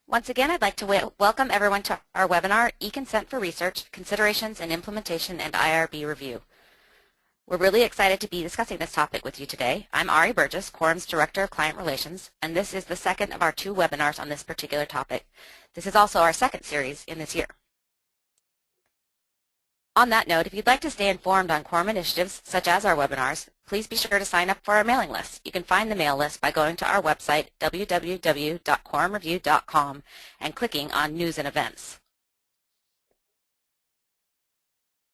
Once again, I'd like to welcome everyone to our webinar, eConsent for Research, Considerations and Implementation and IRB Review. We're really excited to be discussing this topic with you today. I'm Ari Burgess, Quorum's Director of Client Relations, and this is the second of our 2 webinars on this particular topic. This is also our second series in this year. On that note, if you'd like to stay informed on Quorum initiatives, such as our webinars, please be sure to sign up for our mailing list. You can find the mail list by going to our website, www.quorumreview.com, and clicking on News and Events.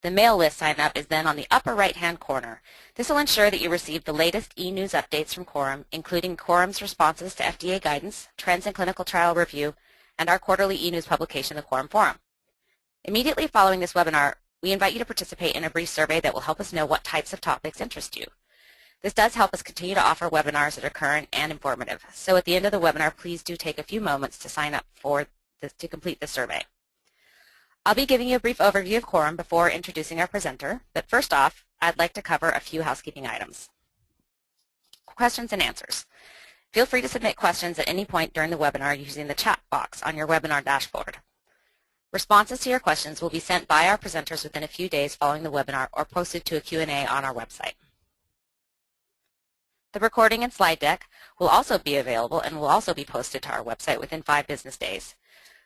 The mail list sign-up is then on the upper right-hand corner. This will ensure that you receive the latest e-news updates from Quorum, including Quorum's responses to FDA guidance, trends in clinical trial review, and our quarterly e-news publication, the Quorum Forum. Immediately following this webinar, we invite you to participate in a brief survey that will help us know what types of topics interest you. This does help us continue to offer webinars that are current and informative. So at the end of the webinar, please do take a few moments to sign up to complete the survey. I'll be giving you a brief overview of Quorum before introducing our presenter, but first off, I'd like to cover a few housekeeping items. Questions and answers. Feel free to submit questions at any point during the webinar using the chat box on your webinar dashboard. Responses to your questions will be sent by our presenters within a few days following the webinar or posted to a Q&A on our website. The recording and slide deck will also be available and will also be posted to our website within 5 business days.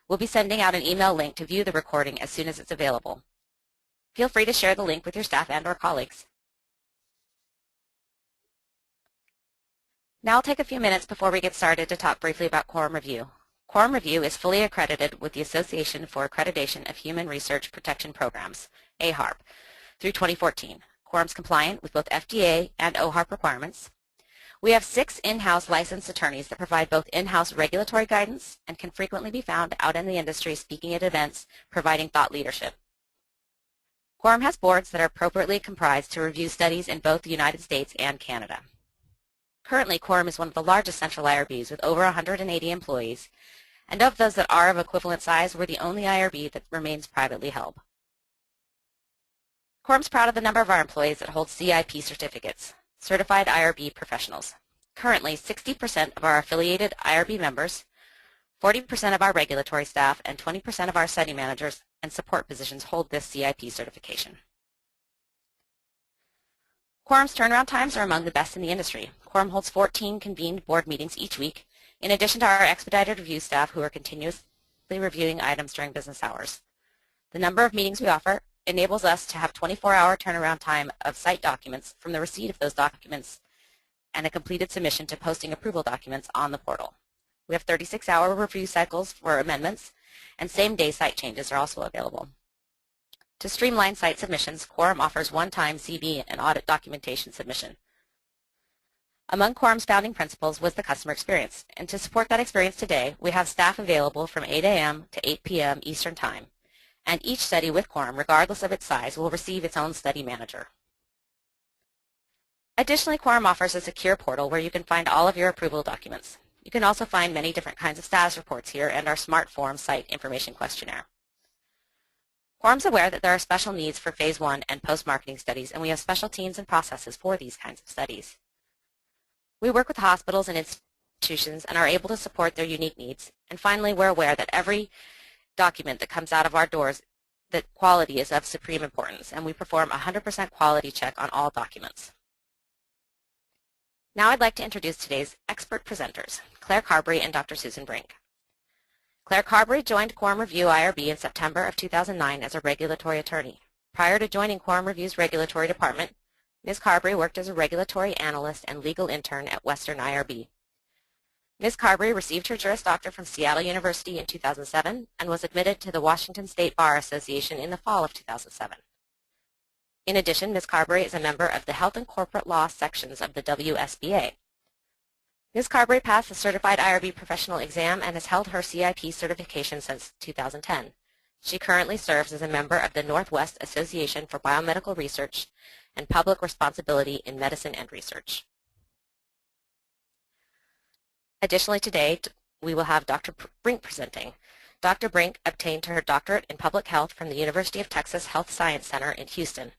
We'll be sending out an email link to view the recording as soon as it's available. Feel free to share the link with your staff and/or colleagues. Now I'll take a few minutes before we get started to talk briefly about Quorum Review. Quorum Review is fully accredited with the Association for Accreditation of Human Research Protection Programs, AHARP, through 2014. Quorum's compliant with both FDA and OHARP requirements. We have 6 in-house licensed attorneys that provide both in-house regulatory guidance and can frequently be found out in the industry speaking at events, providing thought leadership. Quorum has boards that are appropriately comprised to review studies in both the United States and Canada. Currently, Quorum is one of the largest central IRBs with over 180 employees, and of those that are of equivalent size, we're the only IRB that remains privately held. Quorum's proud of the number of our employees that hold CIP certificates, Certified IRB Professionals. Currently, 60% of our affiliated IRB members, 40% of our regulatory staff, and 20% of our study managers and support positions hold this CIP certification. Quorum's turnaround times are among the best in the industry. Quorum holds 14 convened board meetings each week, in addition to our expedited review staff who are continuously reviewing items during business hours. The number of meetings we offer enables us to have 24-hour turnaround time of site documents from the receipt of those documents and a completed submission to posting approval documents on the portal. We have 36-hour review cycles for amendments, and same-day site changes are also available. To streamline site submissions, Quorum offers one-time CB and audit documentation submission. Among Quorum's founding principles was the customer experience, and to support that experience today, we have staff available from 8 a.m. to 8 p.m. Eastern Time, and each study with Quorum, regardless of its size, will receive its own study manager. Additionally, Quorum offers a secure portal where you can find all of your approval documents. You can also find many different kinds of status reports here and our Smart Form site information questionnaire. Quorum's aware that there are special needs for Phase 1 and post-marketing studies, and we have special teams and processes for these kinds of studies. We work with hospitals and institutions and are able to support their unique needs. And finally, we're aware that every document that comes out of our doors, that quality is of supreme importance, and we perform a 100% quality check on all documents. Now I'd like to introduce today's expert presenters, Claire Carberry and Dr. Susan Brink. Claire Carberry joined Quorum Review IRB in September of 2009 as a regulatory attorney. Prior to joining Quorum Review's regulatory department, Ms. Carberry worked as a regulatory analyst and legal intern at Western IRB. Ms. Carberry received her Juris Doctor from Seattle University in 2007 and was admitted to the Washington State Bar Association in the fall of 2007. In addition, Ms. Carberry is a member of the Health and Corporate Law sections of the WSBA. Ms. Carberry passed the Certified IRB Professional Exam and has held her CIP certification since 2010. She currently serves as a member of the Northwest Association for Biomedical Research and Public Responsibility in Medicine and Research. Additionally, today we will have Dr. Brink presenting. Dr. Brink obtained her doctorate in public health from the University of Texas Health Science Center in Houston.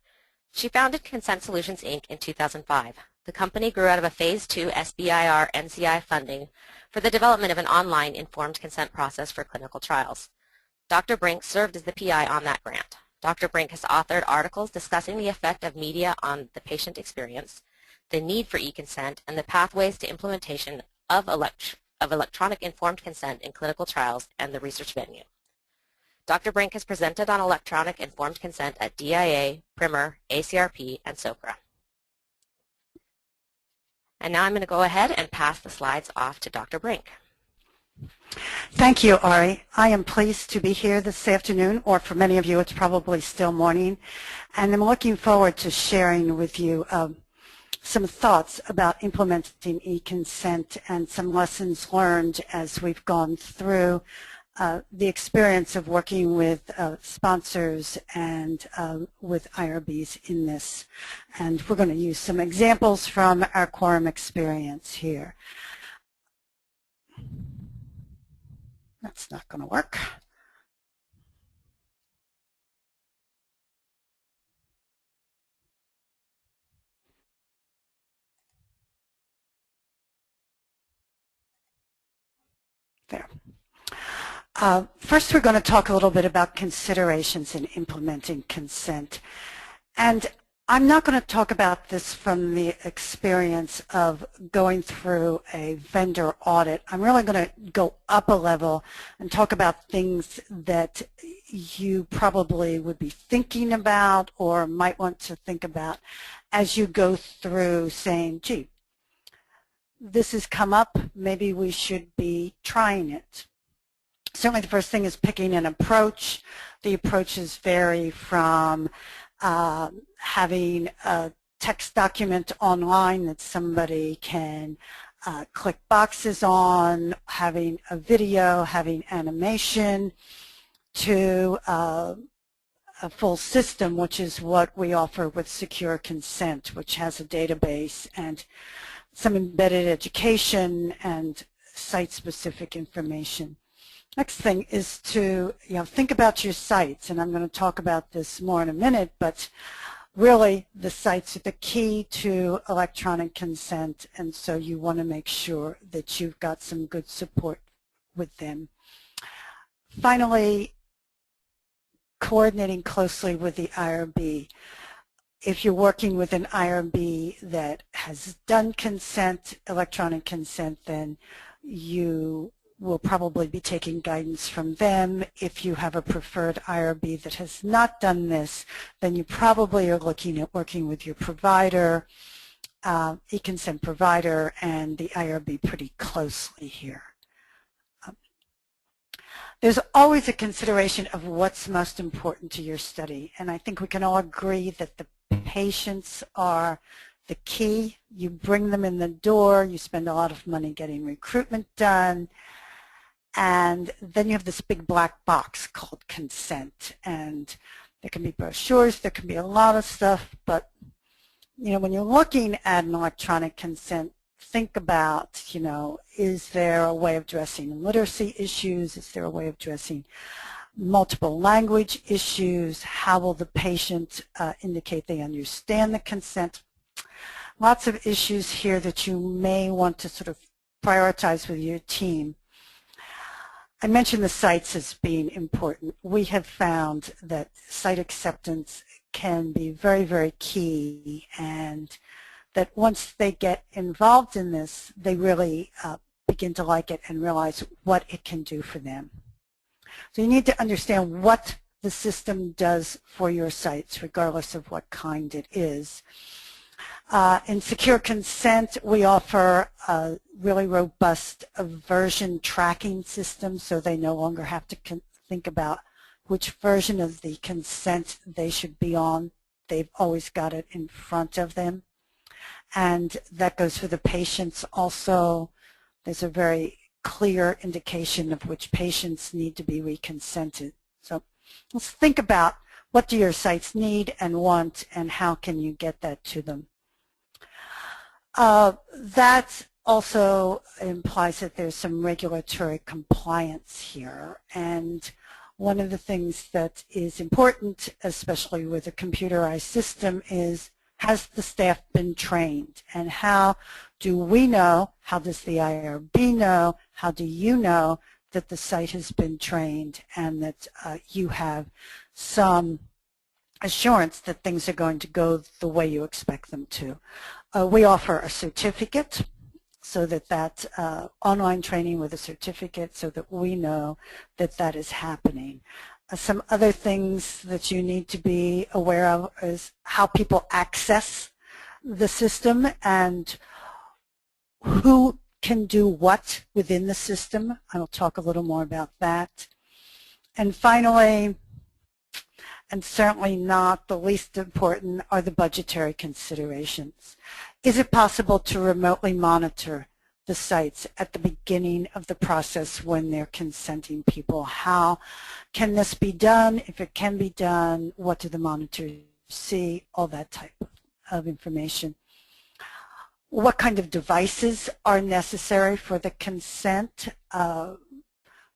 She founded Consent Solutions, Inc. in 2005. The company grew out of a Phase 2 SBIR NCI funding for the development of an online informed consent process for clinical trials. Dr. Brink served as the PI on that grant. Dr. Brink has authored articles discussing the effect of media on the patient experience, the need for eConsent, and the pathways to implementation of electronic informed consent in clinical trials and the research venue. Dr. Brink has presented on electronic informed consent at DIA, Primer, ACRP, and SOCRA. And now I'm going to go ahead and pass the slides off to Dr. Brink. Thank you, Ari. I am pleased to be here this afternoon, or for many of you it's probably still morning, and I'm looking forward to sharing with you some thoughts about implementing eConsent and some lessons learned as we've gone through the experience of working with sponsors and with IRBs in this. And we're going to use some examples from our Quorum experience here. That's not going to work. There. First, we're going to talk a little bit about considerations in implementing consent. And I'm not going to talk about this from the experience of going through a vendor audit. I'm really going to go up a level and talk about things that you probably would be thinking about or might want to think about as you go through saying, gee, this has come up, maybe we should be trying it. Certainly the first thing is picking an approach. The approaches vary from having a text document online that somebody can click boxes on, having a video, having animation, to a full system, which is what we offer with Secure Consent, which has a database and some embedded education and site-specific information. Next thing is to think about your sites, and I'm going to talk about this more in a minute, but really the sites are the key to electronic consent, and so you want to make sure that you've got some good support with them. Finally, coordinating closely with the IRB. If you're working with an IRB that has done consent, electronic consent, then you will probably be taking guidance from them. If you have a preferred IRB that has not done this, then you probably are looking at working with your provider, eConsent provider, and the IRB pretty closely here. There's always a consideration of what's most important to your study, and I think we can all agree that the patients are the key. You bring them in the door, you spend a lot of money getting recruitment done, and then you have this big black box called consent, and there can be brochures, there can be a lot of stuff, but when you're looking at an electronic consent, think about, is there a way of addressing literacy issues? Is there a way of addressing multiple language issues? How will the patient indicate they understand the consent? Lots of issues here that you may want to sort of prioritize with your team. I mentioned the sites as being important. We have found that site acceptance can be very, very key, and that once they get involved in this, they really begin to like it and realize what it can do for them. So you need to understand what the system does for your sites, regardless of what kind it is. In Secure Consent, we offer a really robust version tracking system, so they no longer have to think about which version of the consent they should be on. They've always got it in front of them. And that goes for the patients also. There's a very clear indication of which patients need to be reconsented. So let's think about what do your sites need and want, and how can you get that to them. That also implies that there's some regulatory compliance here, and one of the things that is important, especially with a computerized system, is Has the staff been trained? And how do we know, how does the IRB know, how do you know that the site has been trained and that you have some assurance that things are going to go the way you expect them to? We offer a certificate, so that online training with a certificate, so that we know that that is happening. Some other things that you need to be aware of is how people access the system and who can do what within the system. I will talk a little more about that. And finally, and certainly not the least important, are the budgetary considerations. Is it possible to remotely monitor the sites at the beginning of the process when they're consenting people? How can this be done? If it can be done, what do the monitors see? All that type of information. What kind of devices are necessary for the consent?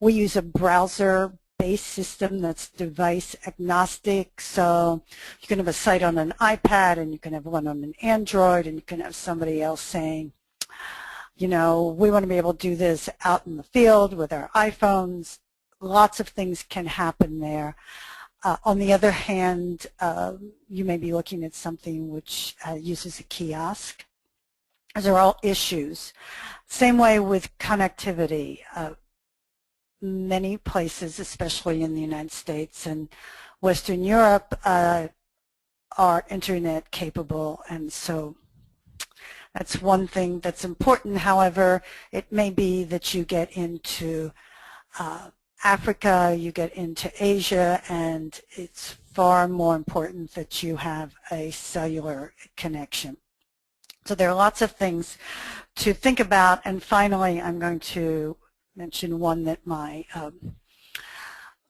We use a browser-based system that's device agnostic, so you can have a site on an iPad and you can have one on an Android, and you can have somebody else saying, you know, we want to be able to do this out in the field with our iPhones. Lots of things can happen there. On the other hand, you may be looking at something which uses a kiosk. Those are all issues. Same way with connectivity. Many places, especially in the United States and Western Europe, are internet capable, and so that's one thing that's important. However, it may be that you get into Africa, you get into Asia, and it's far more important that you have a cellular connection. So there are lots of things to think about. And finally, I'm going to mention one that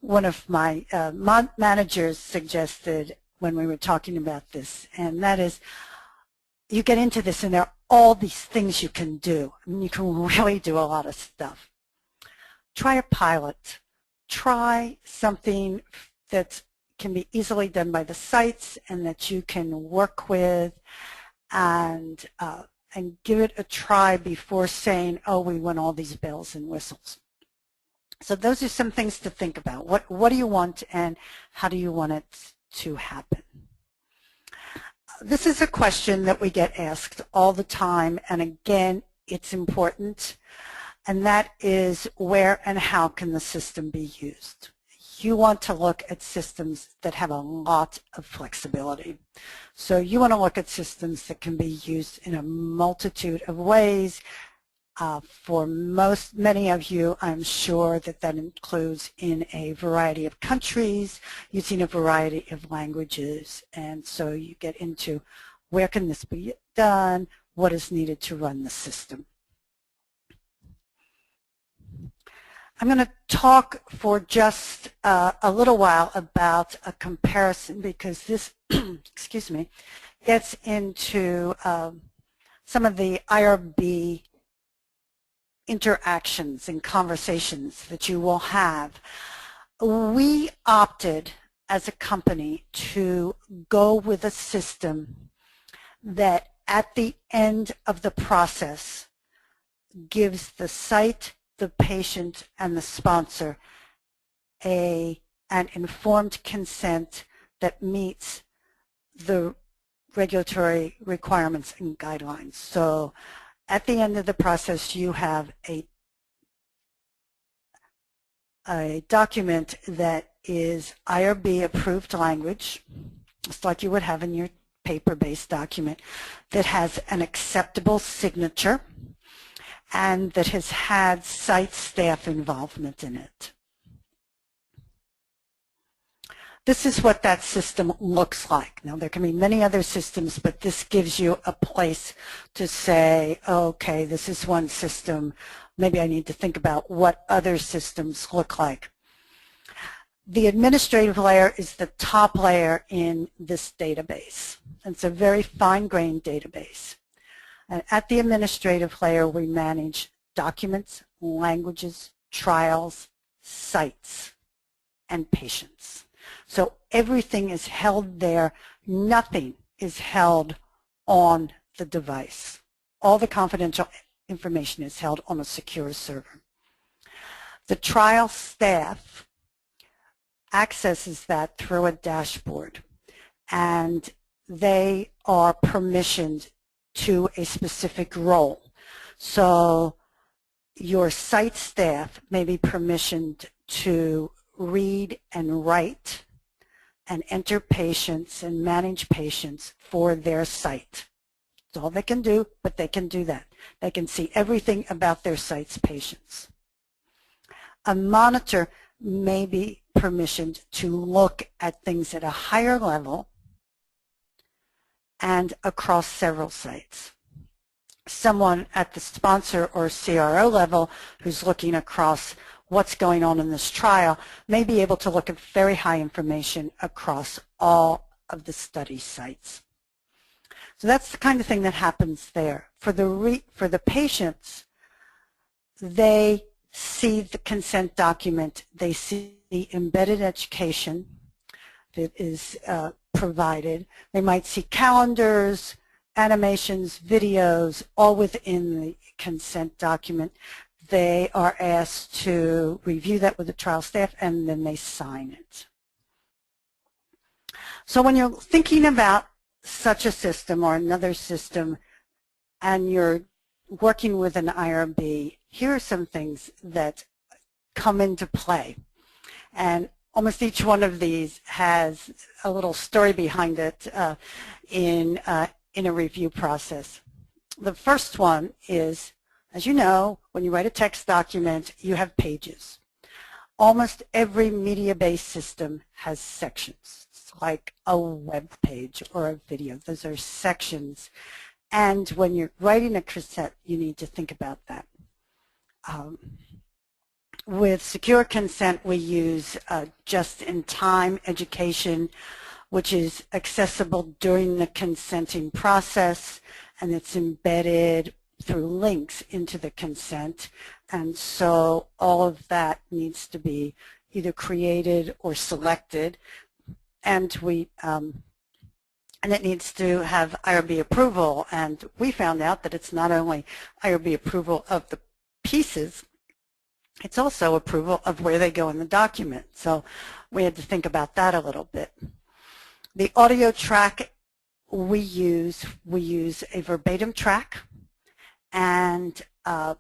one of my managers suggested when we were talking about this, and that is, you get into this and there are all these things you can do. I mean, you can really do a lot of stuff. Try a pilot. Try something that can be easily done by the sites and that you can work with, and give it a try before saying, oh, we want all these bells and whistles. So those are some things to think about. What do you want and how do you want it to happen? This is a question that we get asked all the time, and again, it's important, and that is, where and how can the system be used? You want to look at systems that have a lot of flexibility. So you want to look at systems that can be used in a multitude of ways. For many of you, I'm sure that includes in a variety of countries, using a variety of languages. And so you get into, where can this be done? What is needed to run the system? I'm going to talk for just a little while about a comparison, because this, excuse me, gets into some of the IRB interactions and conversations that you will have. We opted as a company to go with a system that at the end of the process gives the site, the patient, and the sponsor an informed consent that meets the regulatory requirements and guidelines. So at the end of the process, you have a document that is IRB approved language, just like you would have in your paper-based document, that has an acceptable signature and that has had site staff involvement in it. This is what that system looks like. Now, there can be many other systems, but this gives you a place to say, okay, this is one system. Maybe I need to think about what other systems look like. The administrative layer is the top layer in this database. It's a very fine-grained database. And at the administrative layer, we manage documents, languages, trials, sites, and patients. So everything is held there. Nothing is held on the device. All the confidential information is held on a secure server. The trial staff accesses that through a dashboard, and they are permissioned to a specific role. So your site staff may be permissioned to read and write and enter patients and manage patients for their site. That's all they can do, but they can do that. They can see everything about their site's patients. A monitor may be permissioned to look at things at a higher level and across several sites. Someone at the sponsor or CRO level who's looking across what's going on in this trial may be able to look at very high information across all of the study sites. So that's the kind of thing that happens there. For the patients, they see the consent document, they see the embedded education that is provided. They might see calendars, animations, videos, all within the consent document. They are asked to review that with the trial staff, and then they sign it. So when you're thinking about such a system or another system and you're working with an IRB, here are some things that come into play. And almost each one of these has a little story behind it in a review process. The first one is, as you know, when you write a text document, you have pages. Almost every media-based system has sections. It's like a web page or a video. Those are sections. And when you're writing a consent, you need to think about that. With secure consent, we use just-in-time education, which is accessible during the consenting process, and it's embedded through links into the consent. And so all of that needs to be either created or selected, and it needs to have IRB approval. And we found out that it's not only IRB approval of the pieces, it's also approval of where they go in the document. So we had to think about that a little bit. The audio track we use a verbatim track, and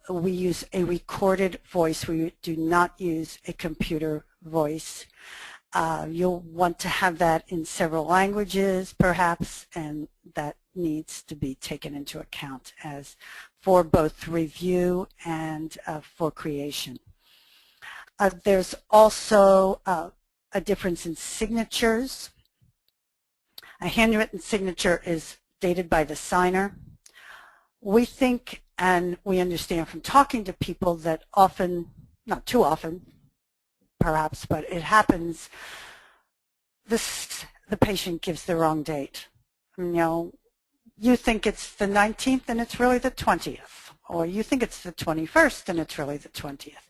we use a recorded voice. We do not use a computer voice. You'll want to have that in several languages, perhaps, and that needs to be taken into account as for both review and for creation. There's also a difference in signatures. A handwritten signature is dated by the signer. We think and we understand from talking to people that often, not too often, perhaps, but it happens, the patient gives the wrong date. You know, you think it's the 19th and it's really the 20th, or you think it's the 21st and it's really the 20th.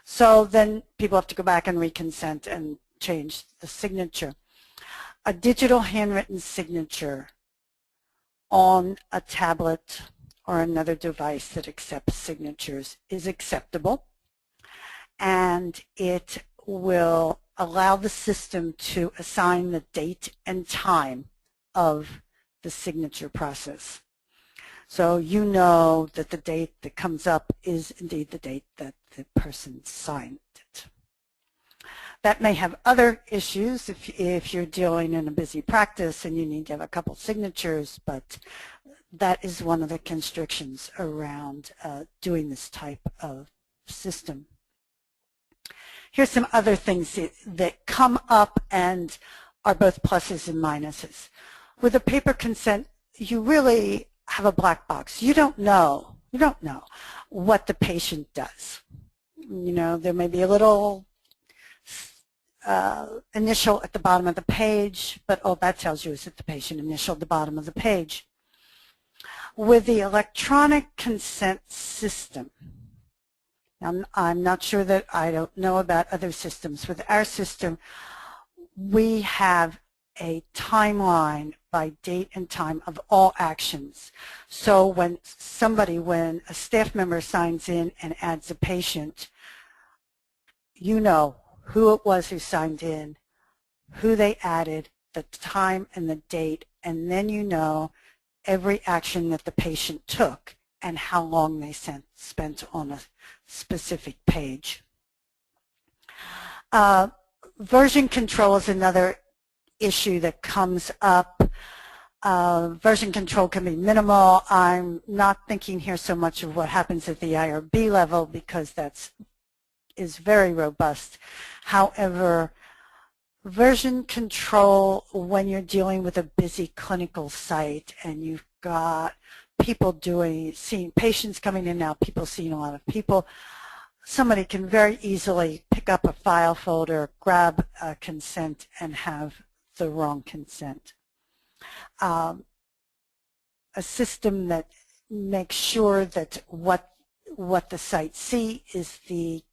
So then people have to go back and reconsent and change the signature. A digital handwritten signature on a tablet or another device that accepts signatures is acceptable, and it will allow the system to assign the date and time of the signature process. So you know that the date that comes up is indeed the date that the person signed it. That may have other issues if you're dealing in a busy practice and you need to have a couple signatures, but that is one of the constrictions around doing this type of system. Here's some other things that come up and are both pluses and minuses. With a paper consent, you really have a black box. You don't know what the patient does. You know, there may be a little initial at the bottom of the page, but all that tells you is that the patient initialed the bottom of the page. With the electronic consent system, I'm not sure that I don't know about other systems. With our system, we have a timeline by date and time of all actions. So when a staff member signs in and adds a patient, you know who it was who signed in, who they added, the time and the date, and then you know every action that the patient took and how long they spent on a specific page. Version control is another issue that comes up. Version control can be minimal. I'm not thinking here so much of what happens at the IRB level because that is very robust. However, version control when you're dealing with a busy clinical site and you've got people seeing patients coming in now, people seeing a lot of people, somebody can very easily pick up a file folder, grab a consent, and have the wrong consent. A system that makes sure that what the site see is the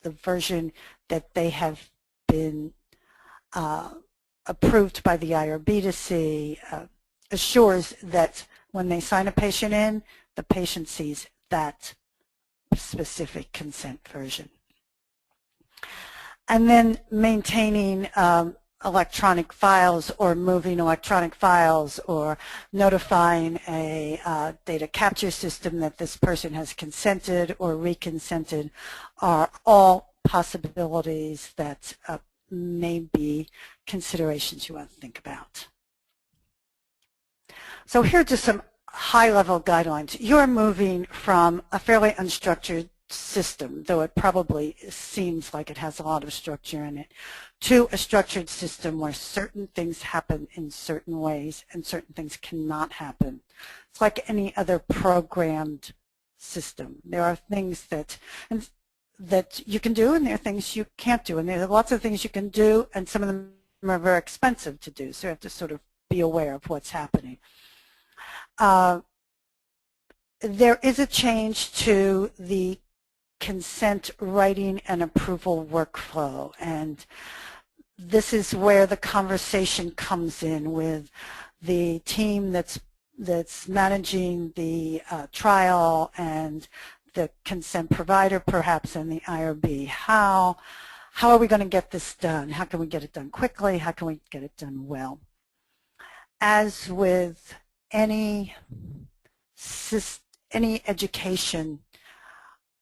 version that they have been approved by the IRB to see, assures that when they sign a patient in, the patient sees that specific consent version. And then maintaining electronic files or moving electronic files or notifying a data capture system that this person has consented or reconsented are all possibilities that may be considerations you want to think about. So here are just some high-level guidelines. You're moving from a fairly unstructured system, though it probably seems like it has a lot of structure in it, to a structured system where certain things happen in certain ways and certain things cannot happen. It's like any other programmed system. There are things that you can do and there are things you can't do, and there are lots of things you can do and some of them are very expensive to do, so you have to sort of be aware of what's happening. There is a change to the consent writing and approval workflow, and this is where the conversation comes in with the team that's managing the trial and the consent provider perhaps and the IRB. How are we going to get this done? How can we get it done quickly? How can we get it done well? As with any education,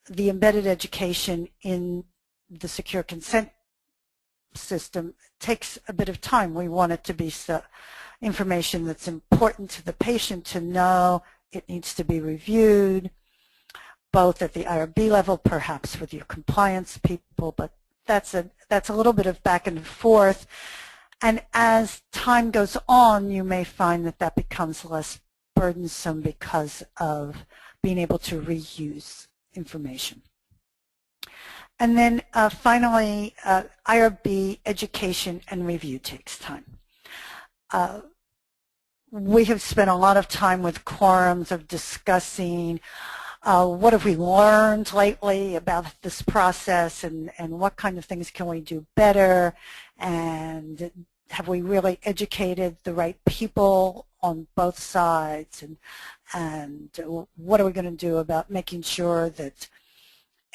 the embedded education in the secure consent system takes a bit of time. We want it to be information that's important to the patient to know. It needs to be reviewed, both at the IRB level, perhaps with your compliance people, but that's a little bit of back and forth. And as time goes on, you may find that that becomes less burdensome because of being able to reuse information. And then finally, IRB education and review takes time. We have spent a lot of time with quorums of discussing what have we learned lately about this process and what kind of things can we do better, and have we really educated the right people on both sides, and what are we going to do about making sure that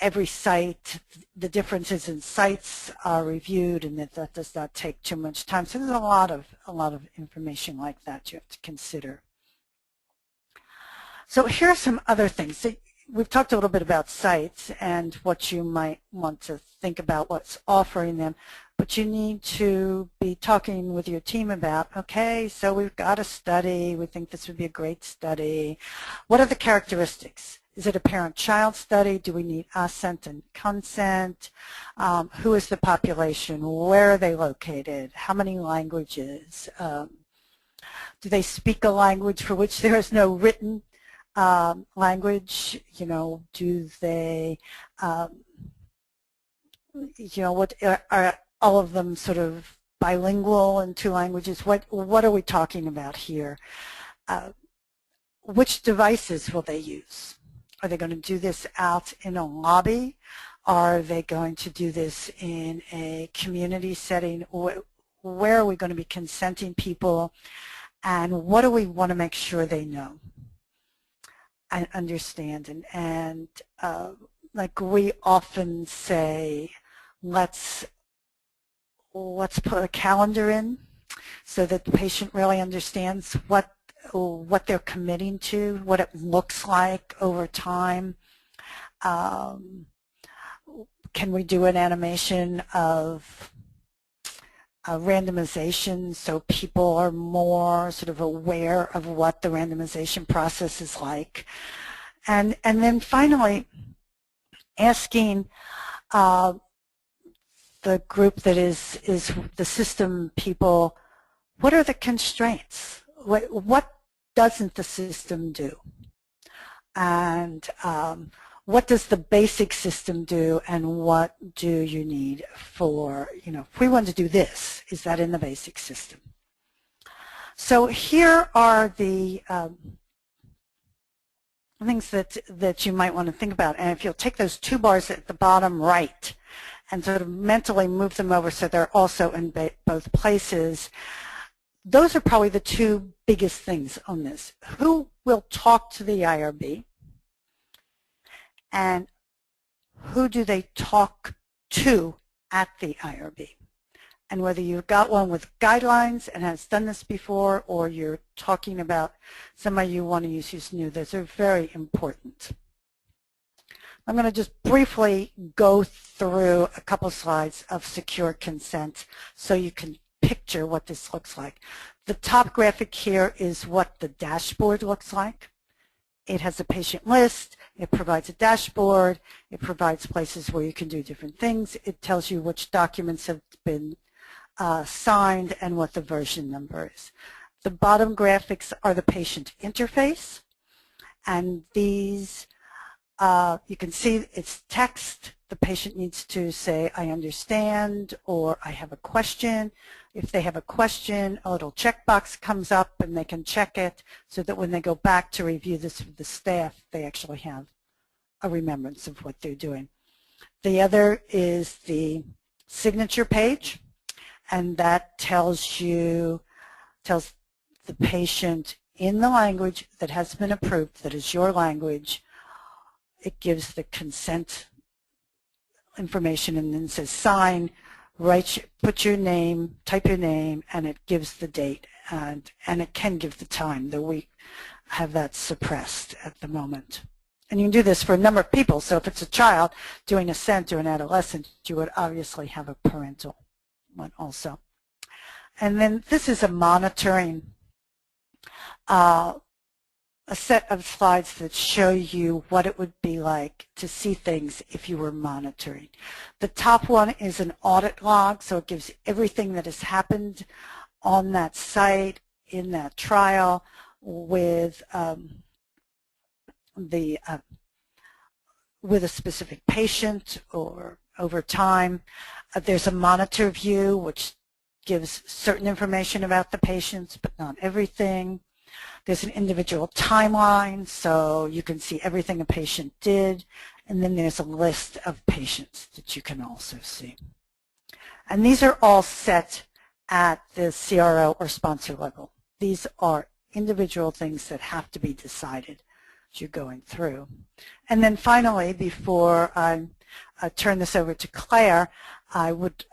every site, the differences in sites are reviewed and that does not take too much time. So there's a lot of information like that you have to consider. So here are some other things. So we've talked a little bit about sites and what you might want to think about what's offering them, but you need to be talking with your team about, okay, so we've got a study, we think this would be a great study. What are the characteristics? Is it a parent-child study? Do we need assent and consent? Who is the population? Where are they located? How many languages? Do they speak a language for which there is no written language? You know, do they, you know, what are all of them sort of bilingual in 2 languages? What are we talking about here? Which devices will they use? Are they going to do this out in a lobby? Are they going to do this in a community setting? where are we going to be consenting people, and what do we want to make sure they know and understand. And like we often say, let's put a calendar in so that the patient really understands what they're committing to, what it looks like over time. Can we do an animation of randomization so people are more sort of aware of what the randomization process is like? And then finally, asking the group that is the system people, what are the constraints? What doesn't the system do? And what does the basic system do, and what do you need for, if we want to do this, is that in the basic system? So here are the things that you might want to think about. And if you'll take those two bars at the bottom right and sort of mentally move them over so they're also in both places, those are probably the two biggest things on this. Who will talk to the IRB? And who do they talk to at the IRB? And whether you've got one with guidelines and has done this before, or you're talking about somebody you want to use who's new, those are very important. I'm going to just briefly go through a couple slides of secure consent so you can picture what this looks like. The top graphic here is what the dashboard looks like. It has a patient list, it provides a dashboard, it provides places where you can do different things, it tells you which documents have been signed and what the version number is. The bottom graphics are the patient interface, and these, you can see it's text. The patient needs to say, I understand, or I have a question. If they have a question, a little checkbox comes up and they can check it so that when they go back to review this with the staff, they actually have a remembrance of what they're doing. The other is the signature page, and that tells the patient in the language that has been approved, that is your language. It gives the consent information and then says sign, put your name, type your name, and it gives the date, and it can give the time, though we have that suppressed at the moment. And you can do this for a number of people, so if it's a child doing assent or an adolescent, you would obviously have a parental one also. And then this is a monitoring, a set of slides that show you what it would be like to see things if you were monitoring. The top one is an audit log, so it gives everything that has happened on that site, in that trial, with with a specific patient or over time. There's a monitor view, which gives certain information about the patients, but not everything. There's an individual timeline, so you can see everything a patient did, and then there's a list of patients that you can also see. And these are all set at the CRO or sponsor level. These are individual things that have to be decided as you're going through. And then finally, before I turn this over to Claire, I would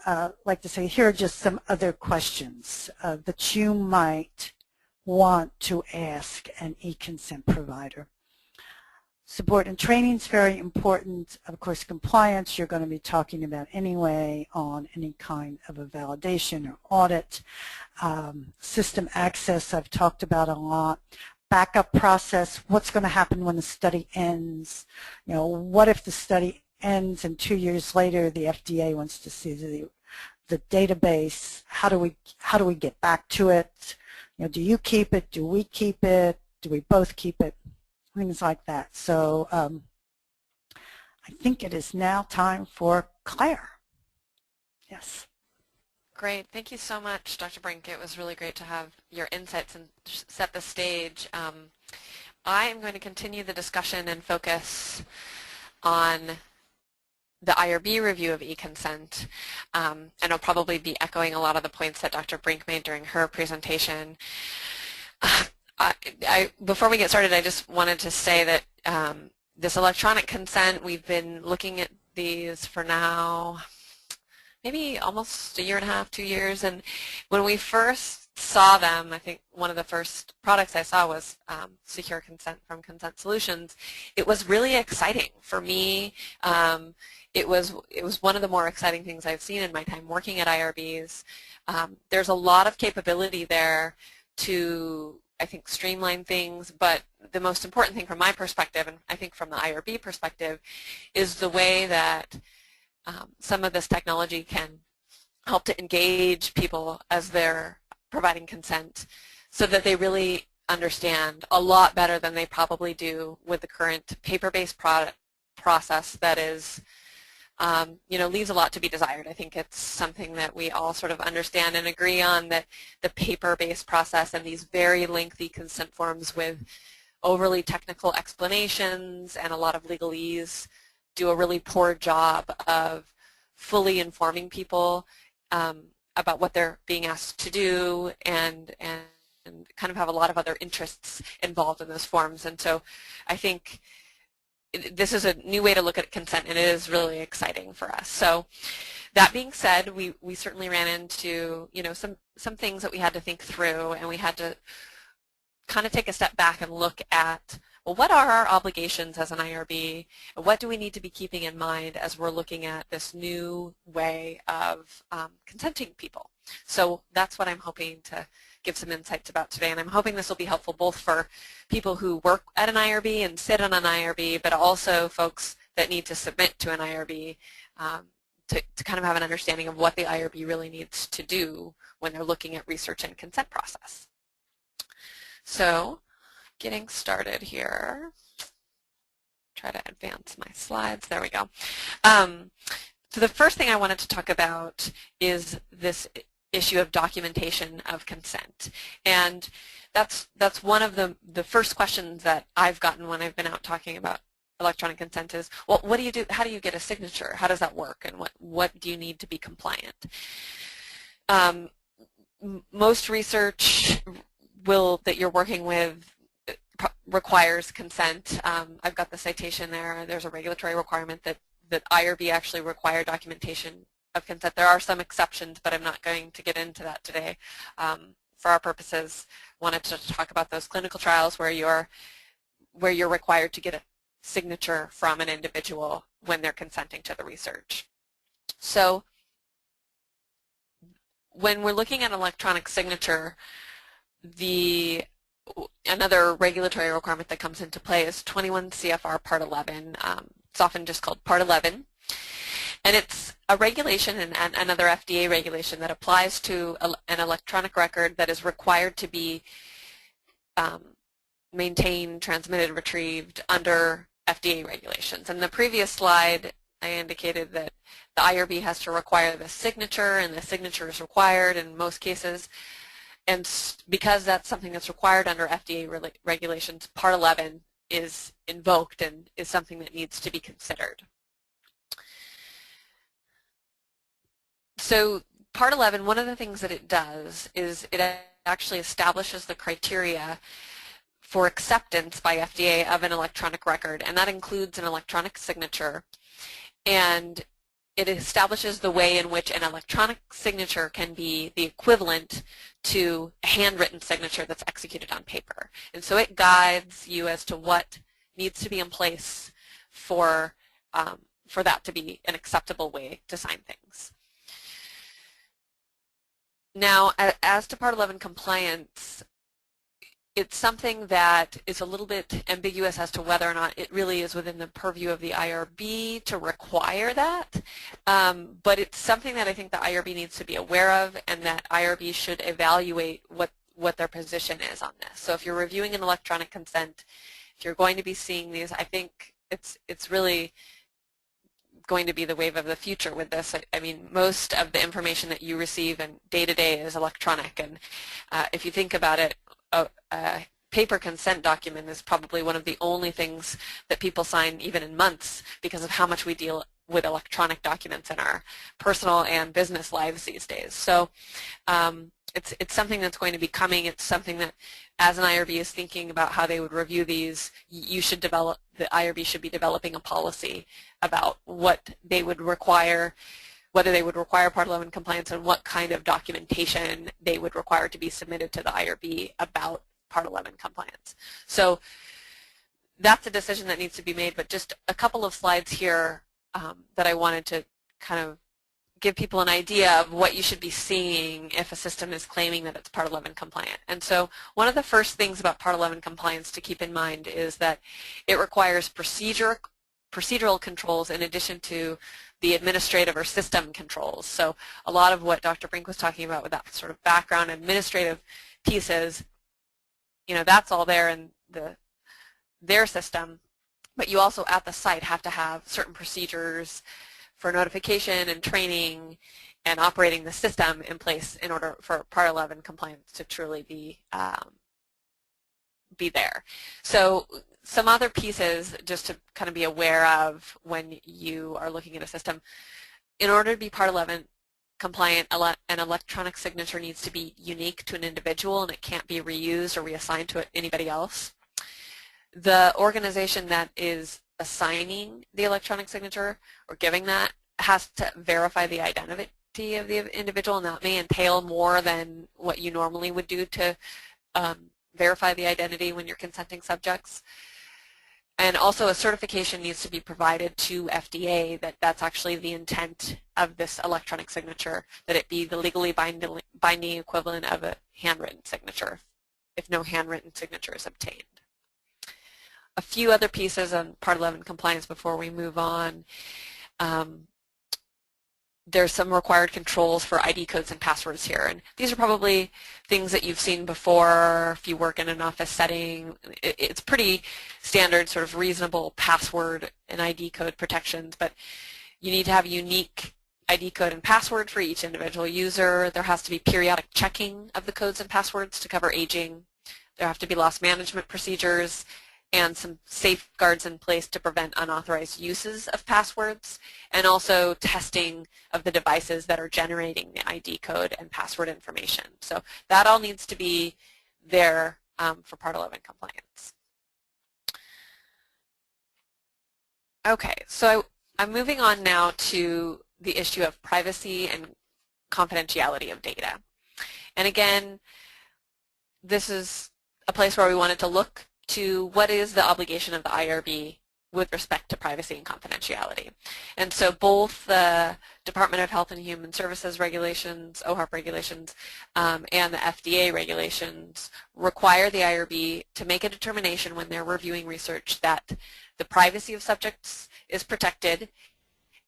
like to say here are just some other questions that you might want to ask an eConsent provider. Support and training is very important. Of course, compliance you're going to be talking about anyway on any kind of a validation or audit. System access I've talked about a lot. Backup process, what's going to happen when the study ends? You know, what if the study ends and 2 years later the FDA wants to see the database? How do we get back to it? You know, do you keep it? Do we keep it? Do we both keep it? Things like that. So I think it is now time for Claire. Yes. Great. Thank you so much, Dr. Brink. It was really great to have your insights and set the stage. I am going to continue the discussion and focus on the IRB review of eConsent, and I'll probably be echoing a lot of the points that Dr. Brink made during her presentation. Before we get started, I just wanted to say that this electronic consent, we've been looking at these for now maybe almost a year and a half, 2 years, and when we first saw them, I think one of the first products I saw was Secure Consent from Consent Solutions. It was really exciting for me. It was one of the more exciting things I've seen in my time working at IRBs. There's a lot of capability there to, I think, streamline things, but the most important thing from my perspective, and I think from the IRB perspective, is the way that some of this technology can help to engage people as they're providing consent so that they really understand a lot better than they probably do with the current paper-based process that is, leaves a lot to be desired. I think it's something that we all sort of understand and agree on, that the paper-based process and these very lengthy consent forms with overly technical explanations and a lot of legalese do a really poor job of fully informing people about what they're being asked to do, and kind of have a lot of other interests involved in those forms. And so I think this is a new way to look at consent, and it is really exciting for us. So that being said, we certainly ran into some things that we had to think through, and we had to kind of take a step back and look at, well, what are our obligations as an IRB? What do we need to be keeping in mind as we're looking at this new way of consenting people? So that's what I'm hoping to give some insights about today, and I'm hoping this will be helpful both for people who work at an IRB and sit on an IRB, but also folks that need to submit to an IRB to kind of have an understanding of what the IRB really needs to do when they're looking at research and consent process. So getting started here, try to advance my slides, there we go. So the first thing I wanted to talk about is this issue of documentation of consent, and that's one of the first questions that I've gotten when I've been out talking about electronic consent is, well, what do you do, how do you get a signature, how does that work, and what do you need to be compliant? Most research that you're working with requires consent. I've got the citation there. There's a regulatory requirement that IRB actually require documentation of consent. There are some exceptions, but I'm not going to get into that today. For our purposes, wanted to talk about those clinical trials where you're required to get a signature from an individual when they're consenting to the research. So when we're looking at electronic signature, another regulatory requirement that comes into play is 21 CFR Part 11. It's often just called Part 11. And it's a regulation and another FDA regulation that applies to an electronic record that is required to be maintained, transmitted, retrieved under FDA regulations. In the previous slide, I indicated that the IRB has to require the signature, and the signature is required in most cases. And because that's something that's required under FDA regulations, Part 11 is invoked and is something that needs to be considered. So Part 11, one of the things that it does is it actually establishes the criteria for acceptance by FDA of an electronic record, and that includes an electronic signature, and it establishes the way in which an electronic signature can be the equivalent to a handwritten signature that's executed on paper. And so it guides you as to what needs to be in place for that to be an acceptable way to sign things. Now, as to Part 11 compliance, it's something that is a little bit ambiguous as to whether or not it really is within the purview of the IRB to require that, but it's something that I think the IRB needs to be aware of, and that IRB should evaluate what their position is on this. So if you're reviewing an electronic consent, if you're going to be seeing these, I think it's really going to be the wave of the future with this. I mean, most of the information that you receive and day-to-day is electronic, and if you think about it, a paper consent document is probably one of the only things that people sign even in months because of how much we deal with electronic documents in our personal and business lives these days. So it's something that's going to be coming. It's something that, as an IRB is thinking about how they would review these, the IRB should be developing a policy about what they would require, whether they would require Part 11 compliance, and what kind of documentation they would require to be submitted to the IRB about Part 11 compliance. So that's a decision that needs to be made, but just a couple of slides here that I wanted to kind of give people an idea of what you should be seeing if a system is claiming that it's Part 11 compliant. And so one of the first things about Part 11 compliance to keep in mind is that it requires procedural controls in addition to the administrative or system controls. So a lot of what Dr. Brink was talking about with that sort of background administrative pieces, you know, that's all there in their system, but you also at the site have to have certain procedures for notification and training and operating the system in place in order for Part 11 compliance to truly be there. So some other pieces just to kind of be aware of when you are looking at a system. In order to be Part 11 compliant, an electronic signature needs to be unique to an individual, and it can't be reused or reassigned to anybody else. The organization that is assigning the electronic signature or giving that has to verify the identity of the individual, and that may entail more than what you normally would do to verify the identity when you're consenting subjects. And also a certification needs to be provided to FDA that that's actually the intent of this electronic signature, that it be the legally binding equivalent of a handwritten signature if no handwritten signature is obtained. A few other pieces on Part 11 compliance before we move on. There's some required controls for ID codes and passwords here, and these are probably things that you've seen before if you work in an office setting. It's pretty standard, sort of reasonable password and ID code protections, but you need to have a unique ID code and password for each individual user. There has to be periodic checking of the codes and passwords to cover aging. There have to be loss management procedures and some safeguards in place to prevent unauthorized uses of passwords, and also testing of the devices that are generating the ID code and password information. So that all needs to be there for Part 11 compliance. Okay, so I'm moving on now to the issue of privacy and confidentiality of data. And again, this is a place where we wanted to look to what is the obligation of the IRB with respect to privacy and confidentiality. And so both the Department of Health and Human Services regulations, OHARP regulations, and the FDA regulations require the IRB to make a determination when they're reviewing research that the privacy of subjects is protected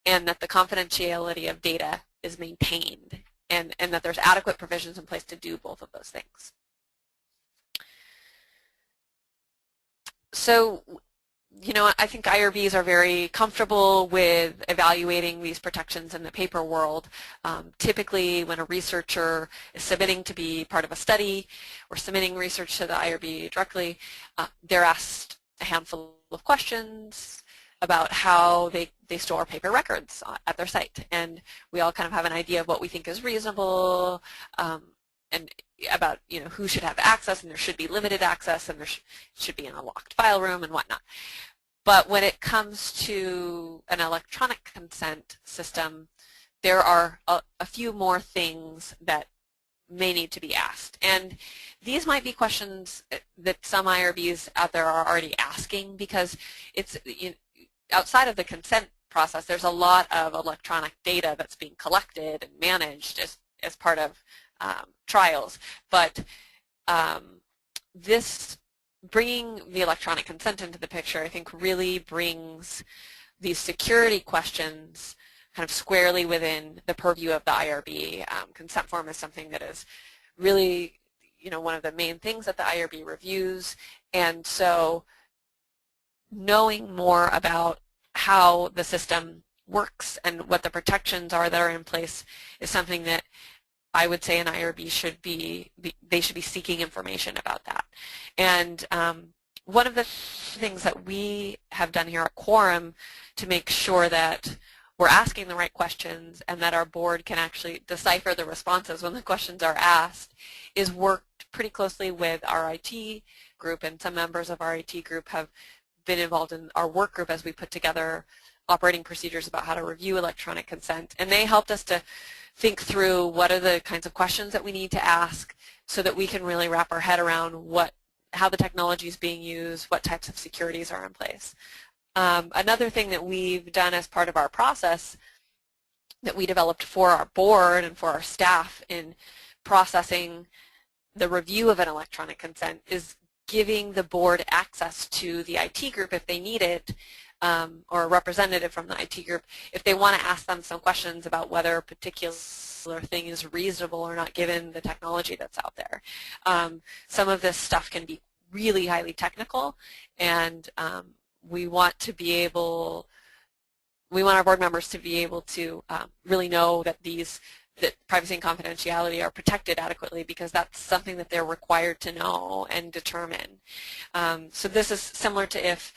and that the confidentiality of data is maintained, and that there's adequate provisions in place to do both of those things. So, you know, I think IRBs are very comfortable with evaluating these protections in the paper world. Typically, when a researcher is submitting to be part of a study or submitting research to the IRB directly, they're asked a handful of questions about how they store paper records at their site. And we all kind of have an idea of what we think is reasonable, and about, you know, who should have access, and there should be limited access, and there should be in a locked file room and whatnot. But when it comes to an electronic consent system, there are a few more things that may need to be asked. And these might be questions that some IRBs out there are already asking, because it's, you know, outside of the consent process, there's a lot of electronic data that's being collected and managed as part of trials, but this bringing the electronic consent into the picture, I think, really brings these security questions kind of squarely within the purview of the IRB. Consent form is something that is really, you know, one of the main things that the IRB reviews, and so knowing more about how the system works and what the protections are that are in place is something that I would say an IRB should be seeking information about that. And one of the things that we have done here at Quorum to make sure that we're we're asking the right questions and that our board can actually decipher the responses when the questions are asked is worked pretty closely with our IT group, and some members of our IT group have been involved in our work group as we put together operating procedures about how to review electronic consent, and they helped us to think through what are the kinds of questions that we need to ask so that we can really wrap our head around how the technology is being used, what types of securities are in place. Another thing that we've done as part of our process that we developed for our board and for our staff in processing the review of an electronic consent is giving the board access to the IT group if they need it, or a representative from the IT group if they want to ask them some questions about whether a particular thing is reasonable or not given the technology that's out there. Some of this stuff can be really highly technical, and we want our board members to be able to really know that that privacy and confidentiality are protected adequately, because that's something that they're required to know and determine. So this is similar to if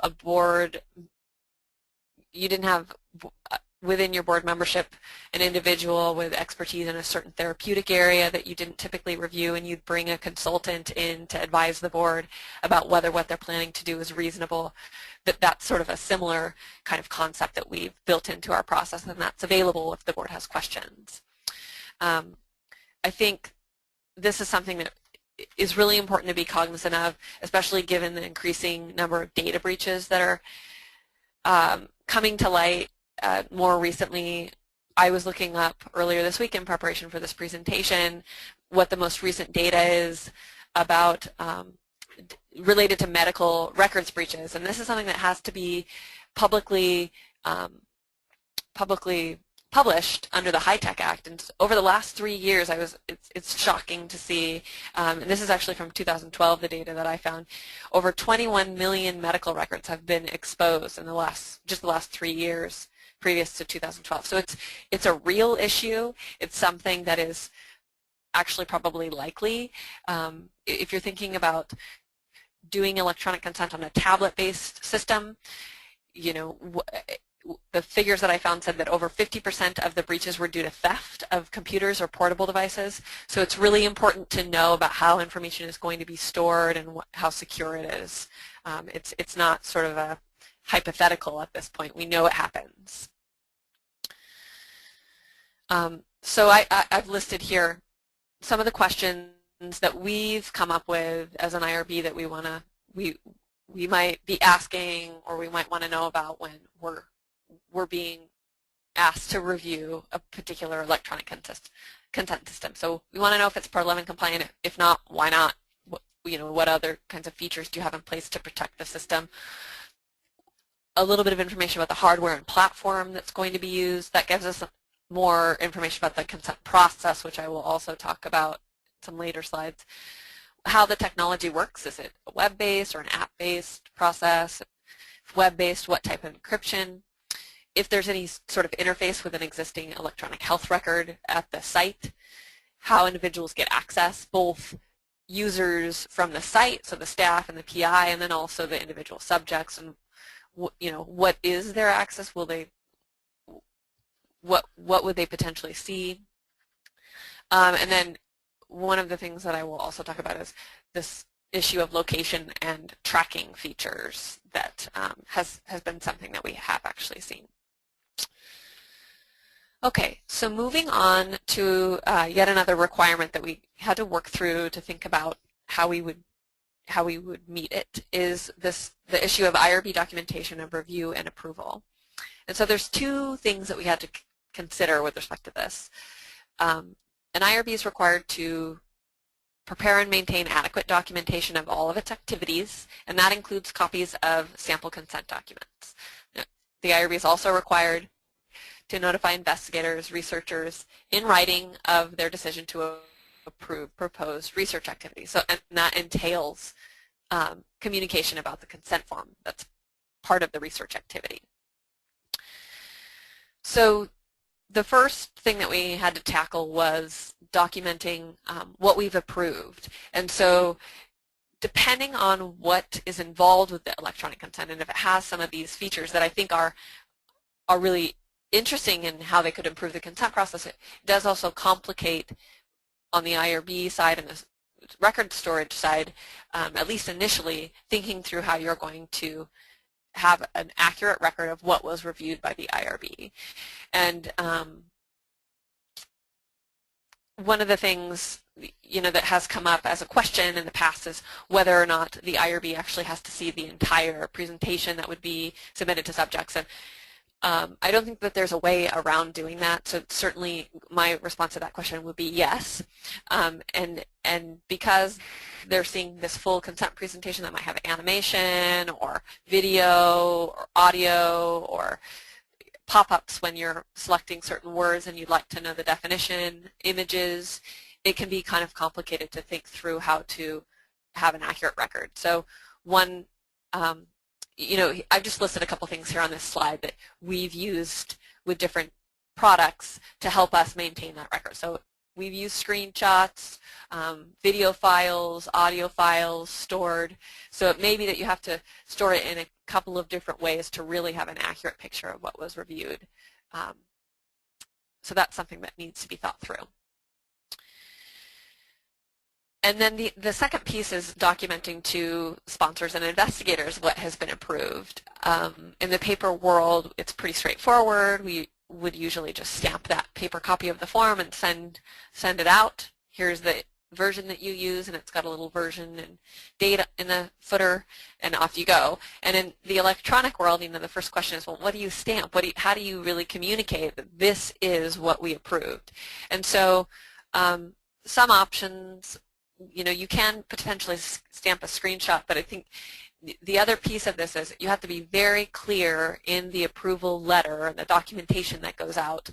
a board, you didn't have within your board membership an individual with expertise in a certain therapeutic area that you didn't typically review, and you'd bring a consultant in to advise the board about whether what they're planning to do is reasonable. That's sort of a similar kind of concept that we've built into our process, and that's available if the board has questions. I think this is something that is really important to be cognizant of, especially given the increasing number of data breaches that are coming to light. More recently, I was looking up earlier this week in preparation for this presentation what the most recent data is about related to medical records breaches, and this is something that has to be publicly published under the HITECH Act. And over the last 3 years, it's shocking to see, and this is actually from 2012, the data that I found, over 21 million medical records have been exposed in just the last 3 years previous to 2012. So it's a real issue. It's something that is actually probably likely. If you're thinking about doing electronic consent on a tablet-based system, the figures that I found said that over 50% of the breaches were due to theft of computers or portable devices. So it's really important to know about how information is going to be stored and how secure it is. It's not sort of a hypothetical at this point. We know it happens. So I've listed here some of the questions that we've come up with as an IRB that we might be asking, or we might want to know about when we're being asked to review a particular electronic consent system. So we want to know if it's Part 11 compliant. If not, why not? What other kinds of features do you have in place to protect the system? A little bit of information about the hardware and platform that's going to be used. That gives us more information about the consent process, which I will also talk about in some later slides. How the technology works. Is it a web-based or an app-based process? If web-based, what type of encryption? If there's any sort of interface with an existing electronic health record at the site, how individuals get access, both users from the site, so the staff and the PI, and then also the individual subjects, and what is their access? Will they, what would they potentially see? And then one of the things that I will also talk about is this issue of location and tracking features that has been something that we have actually seen. Okay, so moving on to yet another requirement that we had to work through to think about how we would meet it is the issue of IRB documentation of review and approval. And so there's two things that we had to consider with respect to this. An IRB is required to prepare and maintain adequate documentation of all of its activities, and that includes copies of sample consent documents. The IRB is also required to notify investigators, researchers, in writing of their decision to approve proposed research activities. So, and that entails communication about the consent form. That's part of the research activity. So the first thing that we had to tackle was documenting what we've approved. And so depending on what is involved with the electronic consent, and if it has some of these features that I think are really interesting in how they could improve the consent process, it does also complicate on the IRB side and the record storage side, at least initially, thinking through how you're going to have an accurate record of what was reviewed by the IRB. And one of the things that has come up as a question in the past is whether or not the IRB actually has to see the entire presentation that would be submitted to subjects. And I don't think that there's a way around doing that, so certainly my response to that question would be yes. And because they're seeing this full consent presentation that might have animation or video or audio or pop-ups when you're selecting certain words and you'd like to know the definition, images, it can be kind of complicated to think through how to have an accurate record. So one, I've just listed a couple things here on this slide that we've used with different products to help us maintain that record. So we've used screenshots, video files, audio files stored. So it may be that you have to store it in a couple of different ways to really have an accurate picture of what was reviewed. So that's something that needs to be thought through. And then the second piece is documenting to sponsors and investigators what has been approved. In the paper world, it's pretty straightforward. We would usually just stamp that paper copy of the form and send it out. Here's the version that you use, and it's got a little version and data in the footer, and off you go. And in the electronic world, the first question is, well, what do you stamp? How do you really communicate that this is what we approved? And so some options, you can potentially stamp a screenshot, but I think the other piece of this is you have to be very clear in the approval letter and the documentation that goes out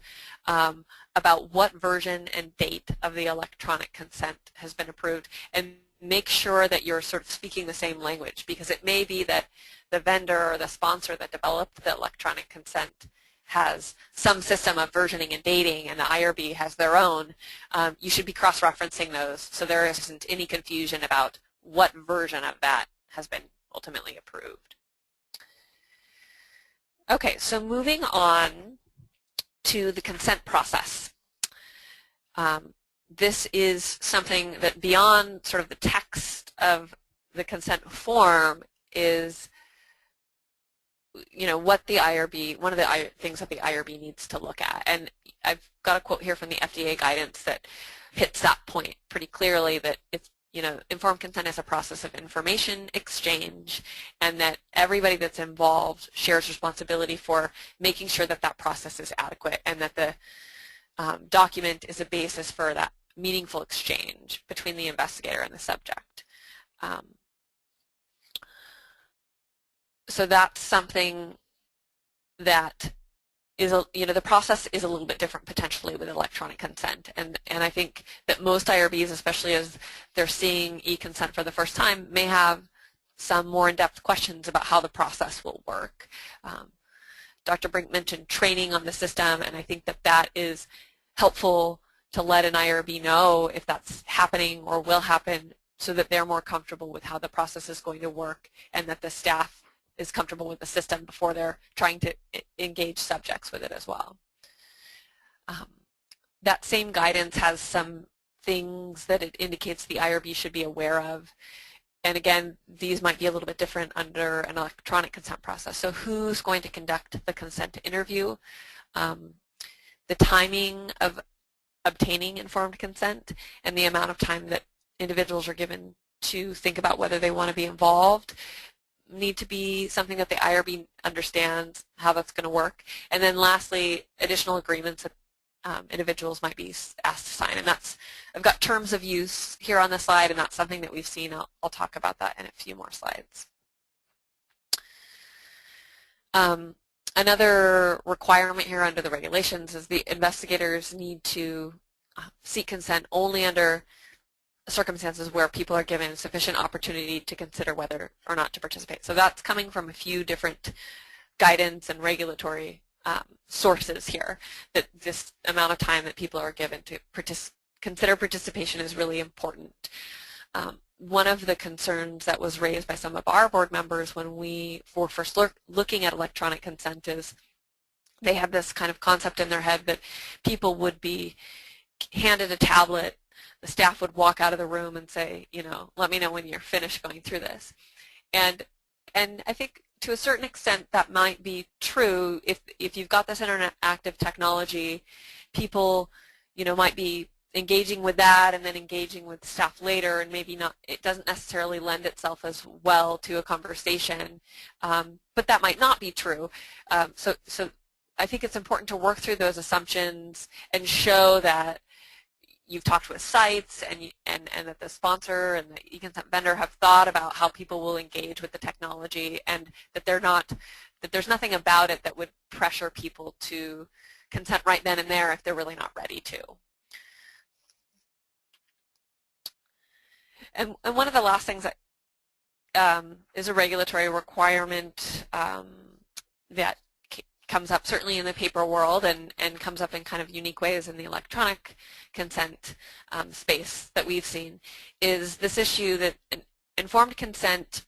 about what version and date of the electronic consent has been approved, and make sure that you're sort of speaking the same language, because it may be that the vendor or the sponsor that developed the electronic consent has some system of versioning and dating, and the IRB has their own. You should be cross-referencing those so there isn't any confusion about what version of that has been ultimately approved. Okay, so moving on to the consent process. This is something that beyond sort of the text of the consent form is what the IRB, one of the things that the IRB needs to look at. And I've got a quote here from the FDA guidance that hits that point pretty clearly, that it's, informed consent is a process of information exchange, and that everybody that's involved shares responsibility for making sure that that process is adequate, and that the document is a basis for that meaningful exchange between the investigator and the subject. So that's something that is, the process is a little bit different potentially with electronic consent. And I think that most IRBs, especially as they're seeing eConsent for the first time, may have some more in-depth questions about how the process will work. Dr. Brink mentioned training on the system, and I think that that is helpful to let an IRB know if that's happening or will happen, so that they're more comfortable with how the process is going to work, and that the staff is comfortable with the system before they're trying to engage subjects with it as well. That same guidance has some things that it indicates the IRB should be aware of. And again, these might be a little bit different under an electronic consent process. So who's going to conduct the consent interview, the timing of obtaining informed consent, and the amount of time that individuals are given to think about whether they want to be involved need to be something that the IRB understands how that's going to work. And then lastly, additional agreements that individuals might be asked to sign. And that's, I've got terms of use here on the slide, and that's something that we've seen. I'll talk about that in a few more slides. Another requirement here under the regulations is the investigators need to seek consent only under circumstances where people are given sufficient opportunity to consider whether or not to participate. So that's coming from a few different guidance and regulatory sources here, that this amount of time that people are given to consider participation is really important. One of the concerns that was raised by some of our board members when we were first looking at electronic consent is they had this kind of concept in their head that people would be handed a tablet, the staff would walk out of the room and say, you know, let me know when you're finished going through this. And I think to a certain extent that might be true if you've got this interactive technology, people, you know, might be engaging with that and then engaging with staff later, and maybe not, it doesn't necessarily lend itself as well to a conversation, but that might not be true. So I think it's important to work through those assumptions and show that you've talked with sites and that the sponsor and the eConsent vendor have thought about how people will engage with the technology, and that there's nothing about it that would pressure people to consent right then and there if they're really not ready to. And one of the last things that is a regulatory requirement that comes up certainly in the paper world and comes up in kind of unique ways in the electronic consent space that we've seen, is this issue that informed consent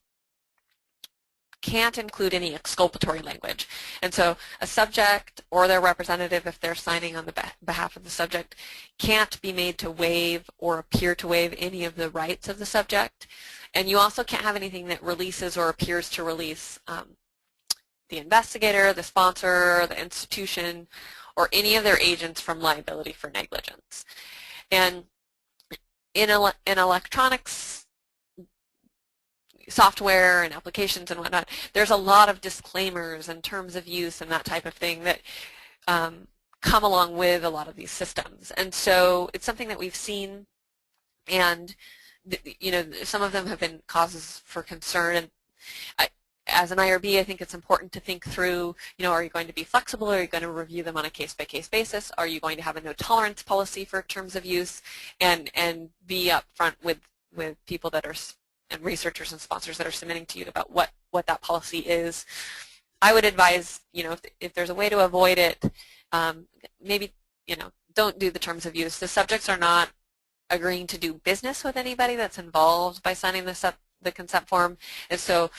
can't include any exculpatory language. And so a subject or their representative, if they're signing on the behalf of the subject, can't be made to waive or appear to waive any of the rights of the subject. And you also can't have anything that releases or appears to release the investigator, the sponsor, the institution, or any of their agents from liability for negligence. And in electronics software and applications and whatnot, there's a lot of disclaimers and terms of use and that type of thing that come along with a lot of these systems. And so it's something that we've seen, and you know, some of them have been causes for concern. And as an IRB, I think it's important to think through, you know, are you going to be flexible? Are you going to review them on a case-by-case basis? Are you going to have a no-tolerance policy for terms of use, and be upfront with people that are, and researchers and sponsors that are submitting to you about what that policy is? I would advise, you know, if there's a way to avoid it, maybe, you know, don't do the terms of use. The subjects are not agreeing to do business with anybody that's involved by signing the consent form, and so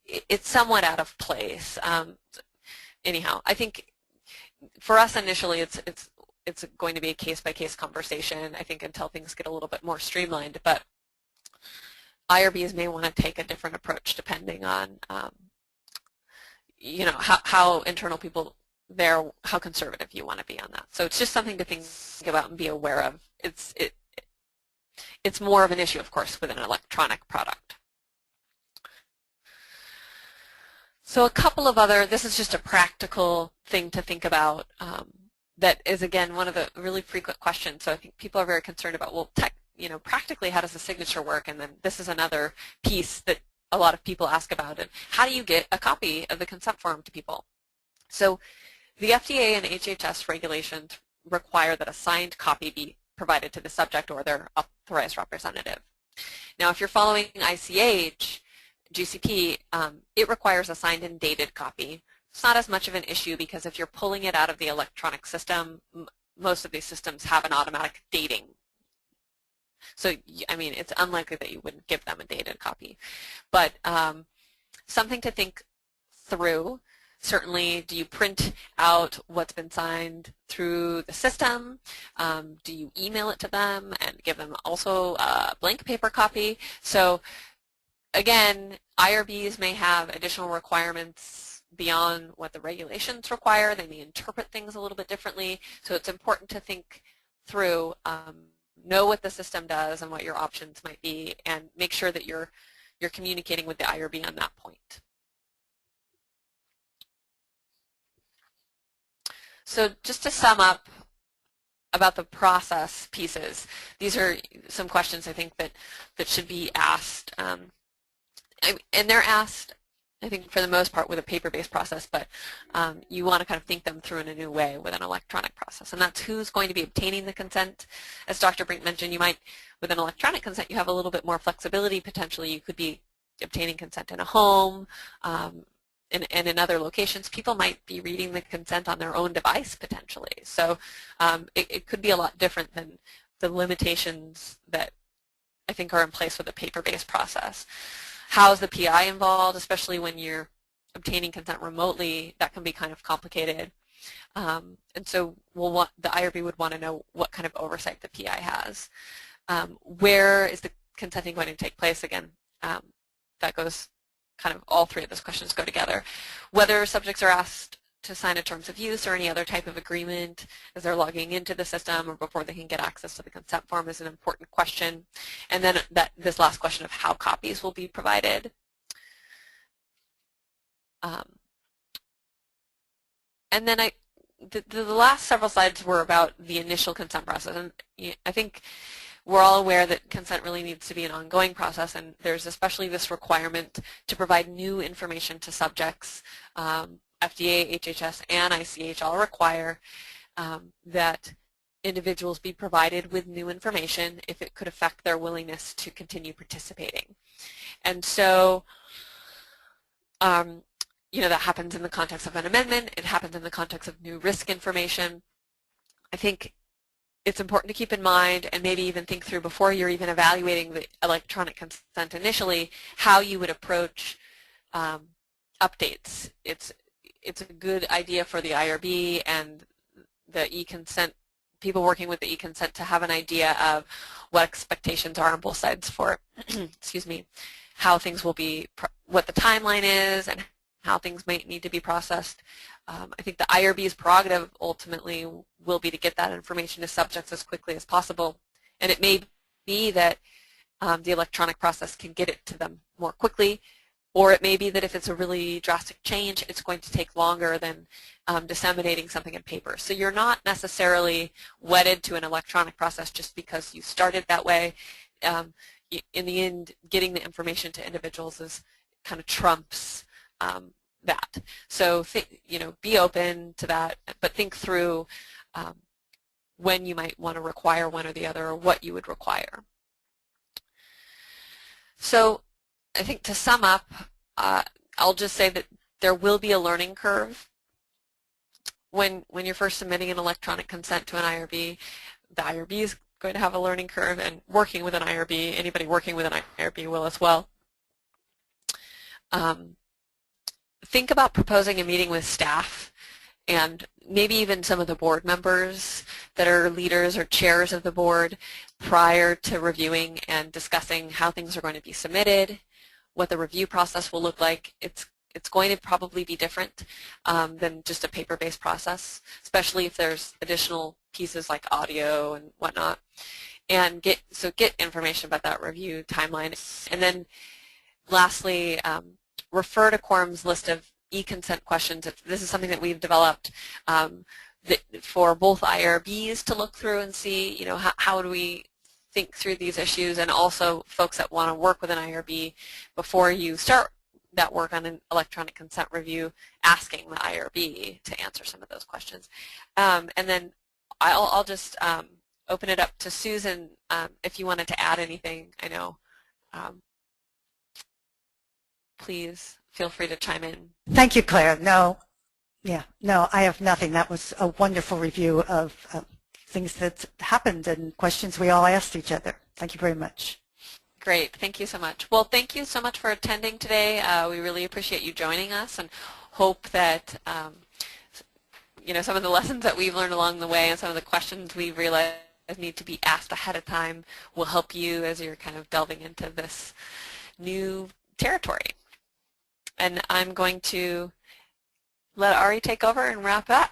it's somewhat out of place. Anyhow, I think for us initially it's going to be a case-by-case conversation, I think, until things get a little bit more streamlined, but IRBs may want to take a different approach depending on you know, how internal people there, how conservative you want to be on that. So it's just something to think about and be aware of. It's more of an issue, of course, with an electronic product. So a couple of other, this is just a practical thing to think about that is, again, one of the really frequent questions. So I think people are very concerned about, well, you know, practically, how does the signature work? And then this is another piece that a lot of people ask about, and how do you get a copy of the consent form to people? So the FDA and HHS regulations require that a signed copy be provided to the subject or their authorized representative. Now, if you're following ICH, GCP, it requires a signed and dated copy. It's not as much of an issue because if you're pulling it out of the electronic system, most of these systems have an automatic dating. So, I mean, it's unlikely that you wouldn't give them a dated copy. But something to think through. Certainly, do you print out what's been signed through the system? Do you email it to them and give them also a blank paper copy? So again, IRBs may have additional requirements beyond what the regulations require. They may interpret things a little bit differently. So it's important to think through, know what the system does and what your options might be, and make sure that you're communicating with the IRB on that point. So just to sum up about the process pieces, these are some questions I think that should be asked. And they're asked, I think, for the most part with a paper-based process, but you want to kind of think them through in a new way with an electronic process. And that's who's going to be obtaining the consent. As Dr. Brink mentioned, you might, with an electronic consent, you have a little bit more flexibility potentially. You could be obtaining consent in a home, and in other locations. People might be reading the consent on their own device potentially. So it could be a lot different than the limitations that I think are in place with a paper-based process. How's the PI involved, especially when you're obtaining consent remotely? That can be kind of complicated. And so the IRB would want to know what kind of oversight the PI has. Where is the consenting going to take place? Again, that goes kind of all three of those questions go together. Whether subjects are asked to sign a terms of use or any other type of agreement as they're logging into the system or before they can get access to the consent form is an important question. And then this last question of how copies will be provided. And then the last several slides were about the initial consent process. And I think we're all aware that consent really needs to be an ongoing process, and there's especially this requirement to provide new information to subjects. FDA, HHS, and ICH all require that individuals be provided with new information if it could affect their willingness to continue participating. And so, that happens in the context of an amendment. It happens in the context of new risk information. I think it's important to keep in mind and maybe even think through before you're even evaluating the electronic consent initially how you would approach updates. It's a good idea for the IRB and the eConsent, people working with the eConsent, to have an idea of what expectations are on both sides for, excuse me, how things will be, what the timeline is and how things might need to be processed. I think the IRB's prerogative ultimately will be to get that information to subjects as quickly as possible. And it may be that the electronic process can get it to them more quickly, or it may be that if it's a really drastic change, it's going to take longer than disseminating something in paper. So you're not necessarily wedded to an electronic process just because you started that way. In the end, getting the information to individuals is kind of trumps that. So be open to that, but think through when you might want to require one or the other, or what you would require. So I think to sum up, I'll just say that there will be a learning curve when you're first submitting an electronic consent to an IRB. The IRB is going to have a learning curve, and working with an IRB, anybody working with an IRB will as well. Think about proposing a meeting with staff and maybe even some of the board members that are leaders or chairs of the board prior to reviewing and discussing how things are going to be submitted, what the review process will look like. It's going to probably be different than just a paper-based process, especially if there's additional pieces like audio and whatnot. And get information about that review timeline. And then lastly, refer to Quorum's list of eConsent questions. This is something that we've developed for both IRBs to look through and see, how do we think through these issues, and also folks that want to work with an IRB before you start that work on an electronic consent review, asking the IRB to answer some of those questions. And then I'll just open it up to Susan if you wanted to add anything. I know. Please feel free to chime in. Thank you, Claire. No, I have nothing. That was a wonderful review of things that happened and questions we all asked each other. Thank you very much. Great. Thank you so much. Well, thank you so much for attending today. We really appreciate you joining us, and hope that some of the lessons that we've learned along the way and some of the questions we've realized need to be asked ahead of time will help you as you're kind of delving into this new territory. And I'm going to let Ari take over and wrap up.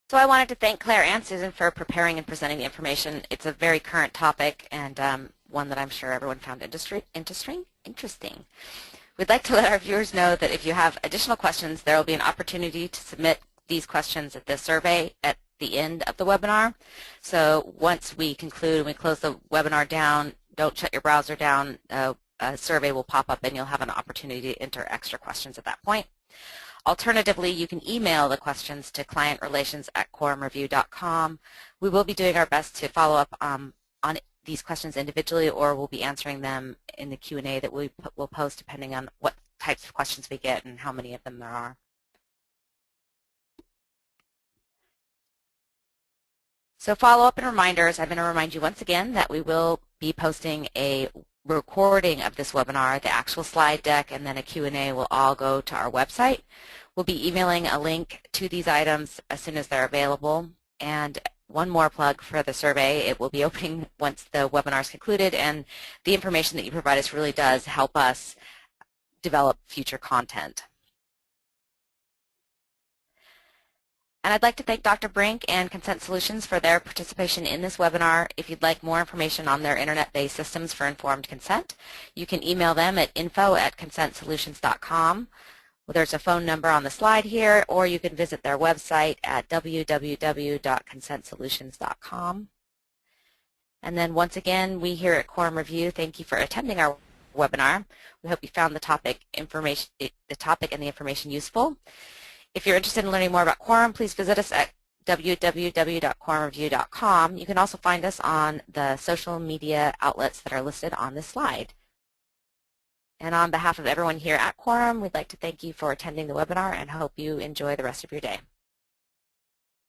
So I wanted to thank Claire and Susan for preparing and presenting the information. It's a very current topic, and one that I'm sure everyone found interesting. We'd like to let our viewers know that if you have additional questions, there will be an opportunity to submit these questions at the survey at the end of the webinar. So once we conclude and we close the webinar down, don't shut your browser down. A survey will pop up, and you'll have an opportunity to enter extra questions at that point. Alternatively, you can email the questions to clientrelations@quorumreview.com. We will be doing our best to follow up on these questions individually, or we'll be answering them in the Q&A that we'll post depending on what types of questions we get and how many of them there are. So follow-up and reminders, I'm going to remind you once again that we will be posting a recording of this webinar, the actual slide deck, and then a Q&A will all go to our website. We'll be emailing a link to these items as soon as they're available. And one more plug for the survey. It will be opening once the webinar is concluded, and the information that you provide us really does help us develop future content. And I'd like to thank Dr. Brink and Consent Solutions for their participation in this webinar. If you'd like more information on their internet-based systems for informed consent, you can email them at info@consentsolutions.com. There's a phone number on the slide here, or you can visit their website at www.consentsolutions.com. And then once again, we here at Quorum Review thank you for attending our webinar. We hope you found the topic and the information useful. If you're interested in learning more about Quorum, please visit us at www.quorumreview.com. You can also find us on the social media outlets that are listed on this slide. And on behalf of everyone here at Quorum, we'd like to thank you for attending the webinar and hope you enjoy the rest of your day.